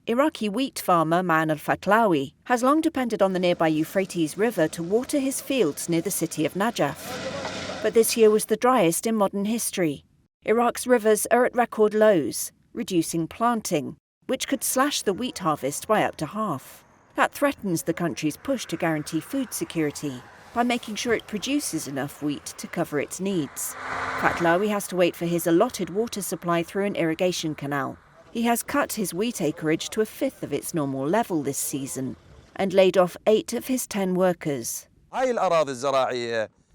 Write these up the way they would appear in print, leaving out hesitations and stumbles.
Iraqi wheat farmer al-Fatlawi has long depended on the nearby Euphrates River to water his fields near the city of Najaf. But this year was the driest in modern history. Iraq's rivers are at record lows, reducing planting, which could slash the wheat harvest by up to half. That threatens the country's push to guarantee food security by making sure it produces enough wheat to cover its needs. Fatlawi has to wait for his allotted water supply through an irrigation canal. He has cut his wheat acreage to a fifth of its normal level this season and laid off 8 of his 10 workers.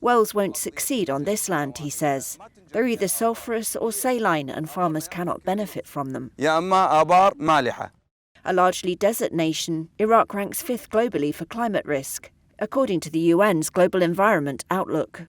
Wells won't succeed on this land, he says. They're either sulphurous or saline and farmers cannot benefit from them. A largely desert nation, Iraq ranks 5th globally for climate risk, according to the UN's Global Environment Outlook.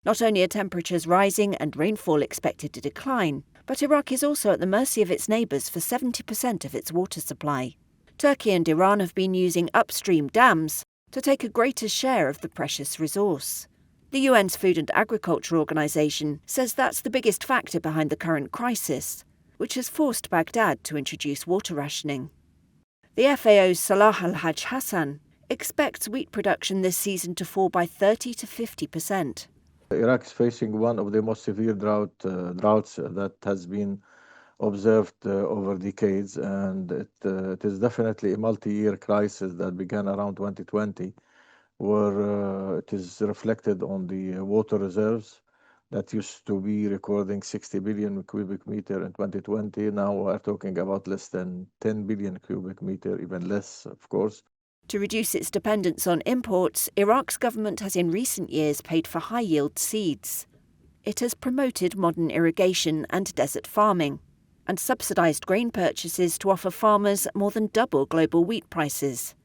Not only are temperatures rising and rainfall expected to decline, but Iraq is also at the mercy of its neighbours for 70% of its water supply. Turkey and Iran have been using upstream dams to take a greater share of the precious resource. The UN's Food and Agriculture Organization says that's the biggest factor behind the current crisis, which has forced Baghdad to introduce water rationing. The FAO's Salah Al-Hajj Hassan expects wheat production this season to fall by 30 to 50%. Iraq is facing one of the most severe droughts that has been observed over decades, and it is definitely a multi-year crisis that began around 2020, where it is reflected on the water reserves that used to be recording 60 billion cubic meter in 2020. Now we're talking about less than 10 billion cubic meter, even less, of course. To reduce its dependence on imports, Iraq's government has in recent years paid for high-yield seeds. It has promoted modern irrigation and desert farming, and subsidised grain purchases to offer farmers more than double global wheat prices.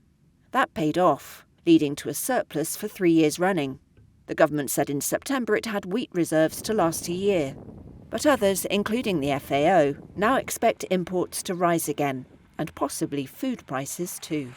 That paid off, leading to a surplus for 3 years running. The government said in September it had wheat reserves to last a year. But others, including the FAO, now expect imports to rise again, and possibly food prices too.